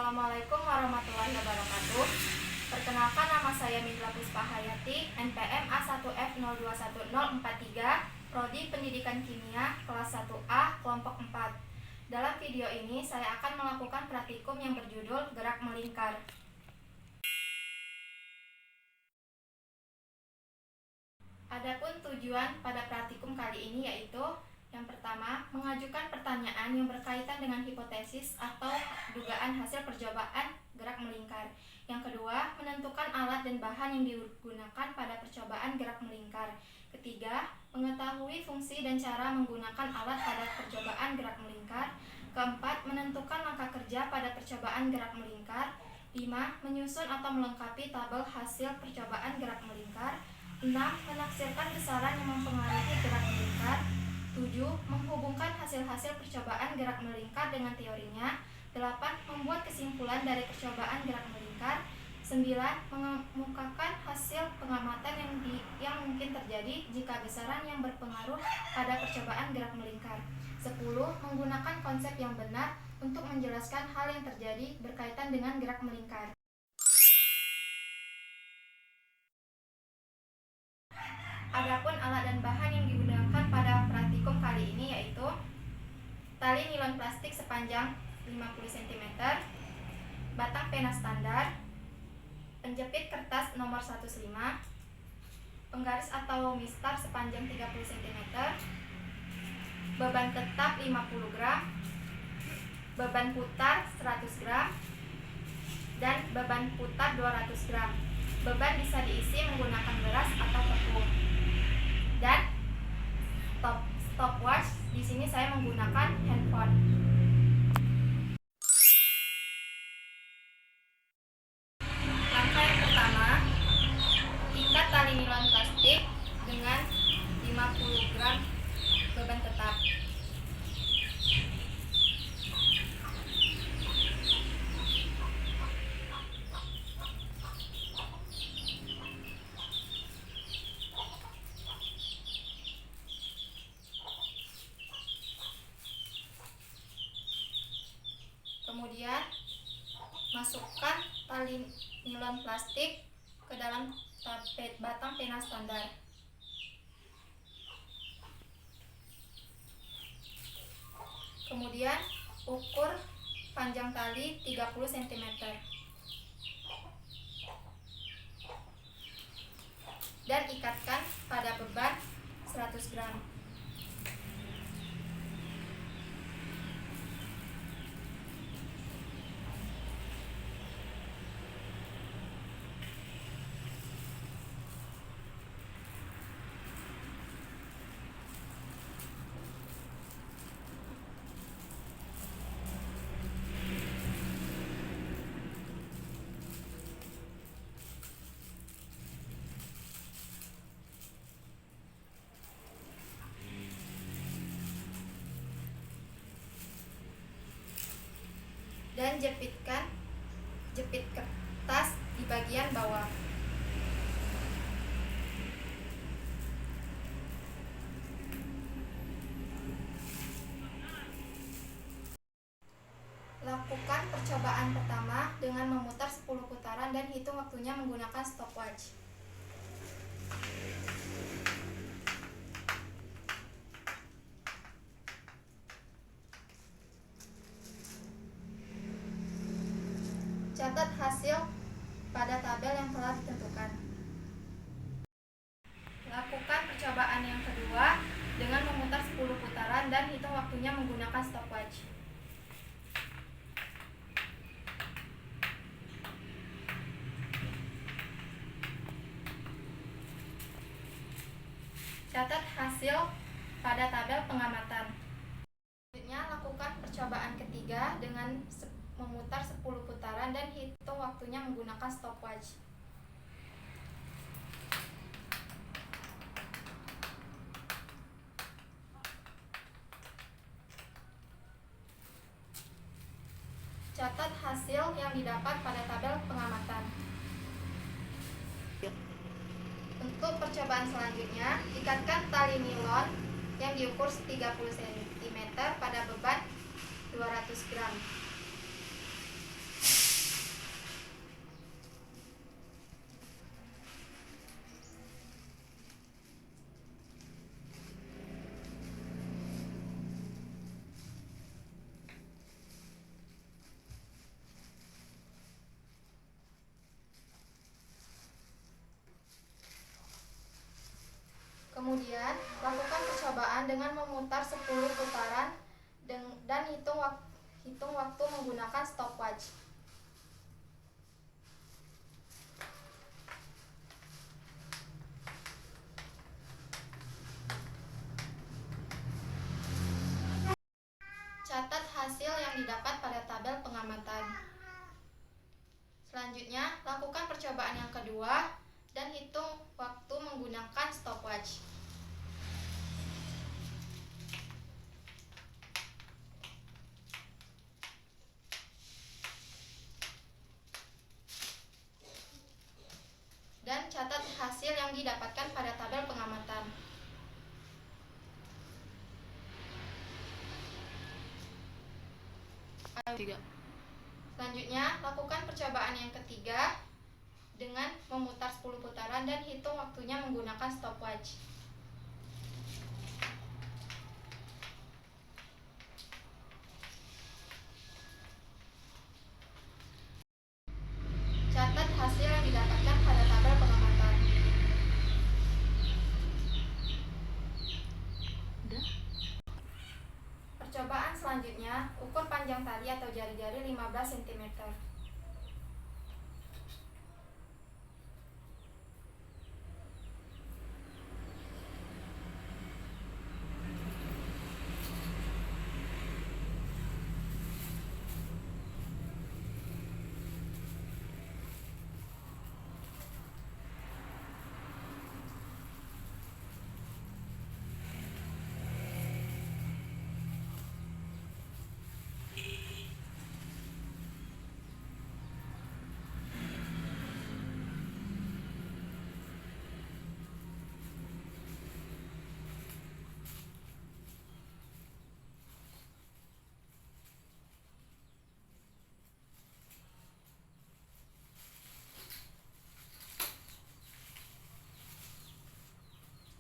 Assalamualaikum warahmatullahi wabarakatuh. Perkenalkan, nama saya Mindra Puspahayati, NPM A1F021043, Prodi Pendidikan Kimia, kelas 1A, kelompok 4. Dalam video ini, saya akan melakukan praktikum yang berjudul Gerak Melingkar. Adapun tujuan pada praktikum kali ini yaitu: yang pertama, mengajukan pertanyaan yang berkaitan dengan hipotesis atau dugaan hasil percobaan gerak melingkar. Yang kedua, menentukan alat dan bahan yang digunakan pada percobaan gerak melingkar. Ketiga, mengetahui fungsi dan cara menggunakan alat pada percobaan gerak melingkar. Keempat, menentukan langkah kerja pada percobaan gerak melingkar. 5. Menyusun atau melengkapi tabel hasil percobaan gerak melingkar. 6. Menafsirkan besaran yang mempengaruhi gerak melingkar. 7. Menghubungkan hasil-hasil percobaan gerak melingkar dengan teorinya. 8. Membuat kesimpulan dari percobaan gerak melingkar. 9. Mengemukakan hasil pengamatan yang mungkin terjadi jika besaran yang berpengaruh pada percobaan gerak melingkar. 10. Menggunakan konsep yang benar untuk menjelaskan hal yang terjadi berkaitan dengan gerak melingkar. Adapun alat dan bahan yang digunakan pada praktikum kali ini yaitu tali nilon plastik sepanjang 50 cm, batang pena standar, penjepit kertas nomor 105, penggaris atau mistar sepanjang 30 cm, beban tetap 50 gram, beban putar 100 gram, dan beban putar 200 gram. Beban bisa diisi menggunakan beras atau tepung. Dan stopwatch, di sini saya menggunakan handphone. Langkah yang pertama, ikat tali nilon plastik dengan 50 gram beban tetap. Kemudian masukkan tali nilon plastik ke dalam batang pena standar. Kemudian ukur panjang tali 30 cm. Dan ikatkan pada beban 100 gram. Dan jepit kertas di bagian bawah. Lakukan percobaan pertama dengan memutar 10 putaran dan hitung waktunya menggunakan stopwatch. Catat hasil pada tabel yang telah ditentukan. Lakukan percobaan yang kedua dengan memutar 10 putaran dan hitung waktunya menggunakan stopwatch. Catat hasil pada tabel pengamatan. Selanjutnya, lakukan percobaan ketiga dengan memutar 10 putaran dan hitung waktunya menggunakan stopwatch. Catat hasil yang didapat pada tabel pengamatan. Untuk percobaan selanjutnya, ikatkan tali nilon yang diukur 30 cm pada beban 200 gram. Kemudian, lakukan percobaan dengan memutar 10 putaran dan hitung waktu menggunakan stopwatch. Catat hasil yang didapat pada tabel pengamatan. Selanjutnya, lakukan percobaan yang kedua dan hitung waktu menggunakan stopwatch. Dan catat hasil yang didapatkan pada tabel pengamatan. Selanjutnya, lakukan percobaan yang ketiga dengan memutar 10 putaran dan hitung waktunya menggunakan stopwatch. Catat hasil yang didapatkan pada tabel pengamatan. Percobaan selanjutnya, ukur panjang tali atau jari-jari 15 cm.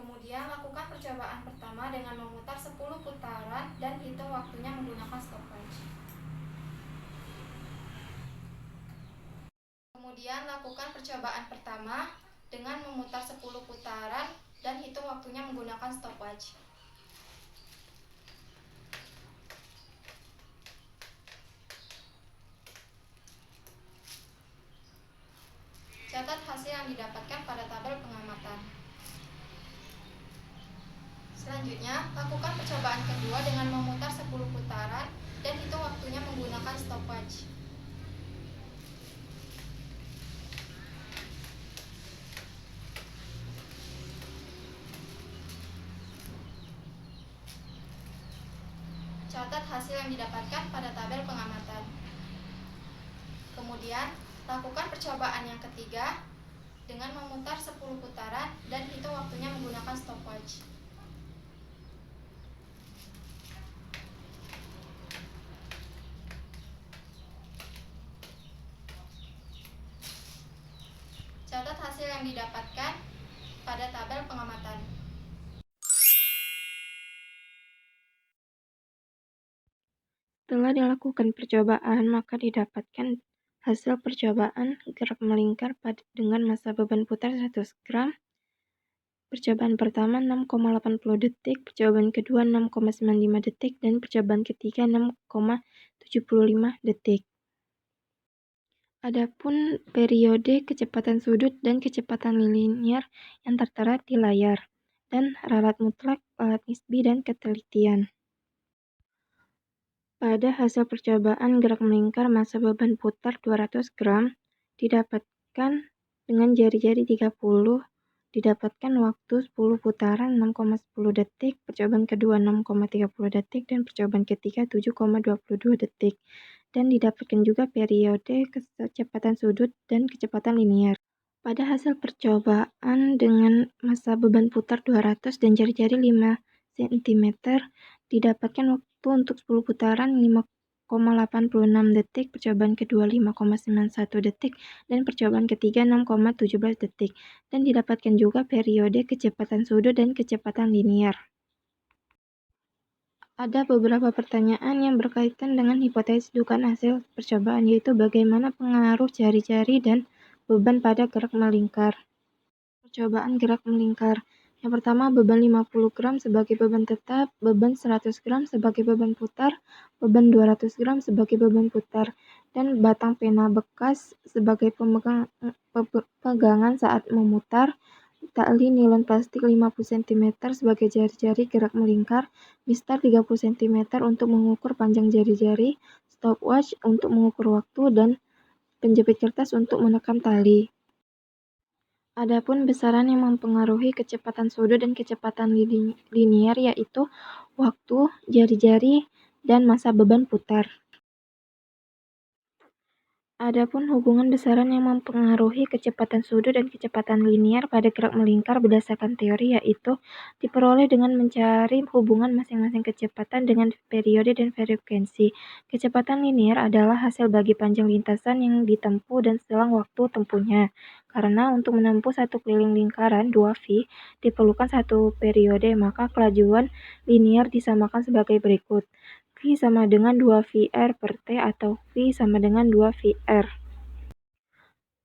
Kemudian lakukan percobaan pertama dengan memutar 10 putaran dan hitung waktunya menggunakan stopwatch. Kemudian lakukan percobaan pertama dengan memutar 10 putaran dan hitung waktunya menggunakan stopwatch. Catat hasil yang didapatkan pada tabel pengamatan. Selanjutnya, lakukan percobaan kedua dengan memutar 10 putaran dan hitung waktunya menggunakan stopwatch. Catat hasil yang didapatkan pada tabel pengamatan. Kemudian, lakukan percobaan yang ketiga dengan memutar 10 putaran dan hitung waktunya menggunakan stopwatch. Catat hasil yang didapatkan pada tabel pengamatan. Setelah dilakukan percobaan, maka didapatkan hasil percobaan gerak melingkar dengan massa beban putar 100 gram. Percobaan pertama 6,80 detik, percobaan kedua 6,95 detik, dan percobaan ketiga 6,75 detik. Adapun periode kecepatan sudut dan kecepatan linier yang tertera di layar, dan ralat mutlak, alat nisbi, dan ketelitian. Pada hasil percobaan gerak melingkar massa beban putar 200 gram, didapatkan dengan jari-jari 30, didapatkan waktu 10 putaran 6,10 detik, percobaan kedua 6,30 detik, dan percobaan ketiga 7,22 detik. Dan didapatkan juga periode kecepatan sudut dan kecepatan linier. Pada hasil percobaan dengan massa beban putar 200 dan jari-jari 5 cm, didapatkan waktu untuk 10 putaran 5,86 detik, percobaan kedua 5,91 detik, dan percobaan ketiga 6,17 detik. Dan didapatkan juga periode kecepatan sudut dan kecepatan linier. Ada beberapa pertanyaan yang berkaitan dengan hipotesis dugaan hasil percobaan, yaitu bagaimana pengaruh jari-jari dan beban pada gerak melingkar. Percobaan gerak melingkar. Yang pertama, beban 50 gram sebagai beban tetap, beban 100 gram sebagai beban putar, beban 200 gram sebagai beban putar, dan batang pena bekas sebagai pegangan saat memutar, tali nilon plastik 50 cm sebagai jari-jari gerak melingkar, mistar 30 cm untuk mengukur panjang jari-jari, stopwatch untuk mengukur waktu, dan penjepit kertas untuk menekan tali. Adapun besaran yang mempengaruhi kecepatan sudut dan kecepatan linier yaitu waktu, jari-jari, dan massa beban putar. Adapun hubungan besaran yang mempengaruhi kecepatan sudut dan kecepatan linier pada gerak melingkar berdasarkan teori yaitu diperoleh dengan mencari hubungan masing-masing kecepatan dengan periode dan frekuensi. Kecepatan linier adalah hasil bagi panjang lintasan yang ditempuh dan selang waktu tempuhnya. Karena untuk menempuh satu keliling lingkaran 2V diperlukan satu periode, maka kelajuan linier disamakan sebagai berikut. V sama dengan 2VR per T atau V sama dengan 2VR.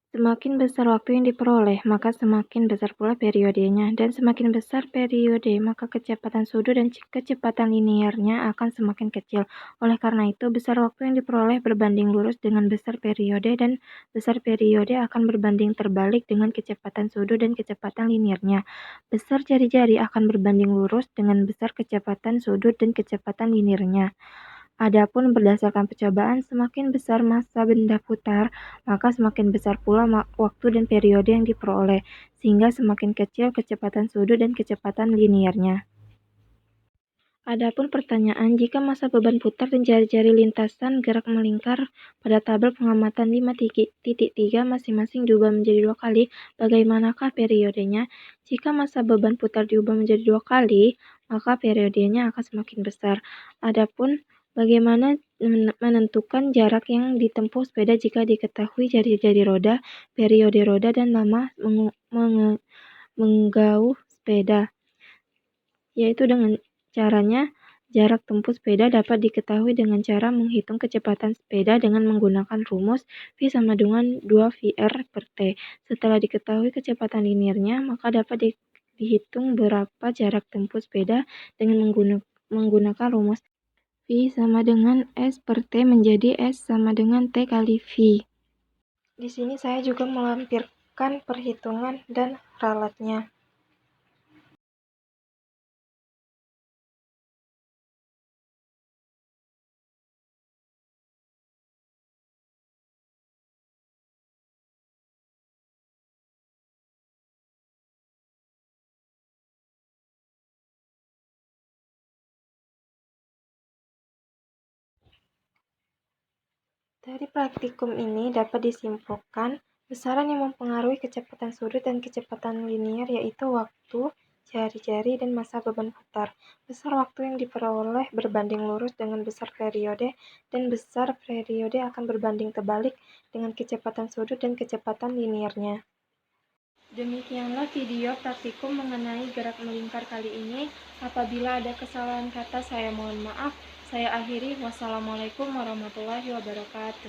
Semakin besar waktu yang diperoleh, maka semakin besar pula periodenya. Dan semakin besar periode, maka kecepatan sudut dan kecepatan liniernya akan semakin kecil. Oleh karena itu, besar waktu yang diperoleh berbanding lurus dengan besar periode, dan besar periode akan berbanding terbalik dengan kecepatan sudut dan kecepatan liniernya. Besar jari-jari akan berbanding lurus dengan besar kecepatan sudut dan kecepatan liniernya. Adapun berdasarkan percobaan, semakin besar massa benda putar, maka semakin besar pula waktu dan periode yang diperoleh, sehingga semakin kecil kecepatan sudut dan kecepatan liniernya. Adapun pertanyaan, jika massa beban putar dan jari-jari lintasan gerak melingkar pada tabel pengamatan 5.3 masing-masing diubah menjadi 2 kali, bagaimanakah periodenya? Jika massa beban putar diubah menjadi 2 kali, maka periodenya akan semakin besar. Adapun bagaimana menentukan jarak yang ditempuh sepeda jika diketahui jari-jari roda, periode roda, dan lama menggauh sepeda? Yaitu dengan caranya, jarak tempuh sepeda dapat diketahui dengan cara menghitung kecepatan sepeda dengan menggunakan rumus V sama dengan 2VR per T. Setelah diketahui kecepatan liniernya, maka dapat dihitung berapa jarak tempuh sepeda dengan menggunakan rumus V sama dengan S per T menjadi S sama dengan T kali V. Di sini saya juga melampirkan perhitungan dan ralatnya. Dari praktikum ini dapat disimpulkan, besaran yang mempengaruhi kecepatan sudut dan kecepatan linier yaitu waktu, jari-jari, dan massa beban putar. Besar waktu yang diperoleh berbanding lurus dengan besar periode, dan besar periode akan berbanding terbalik dengan kecepatan sudut dan kecepatan liniernya. Demikianlah video praktikum mengenai gerak melingkar kali ini. Apabila ada kesalahan kata, saya mohon maaf. Saya akhiri. Wassalamualaikum warahmatullahi wabarakatuh.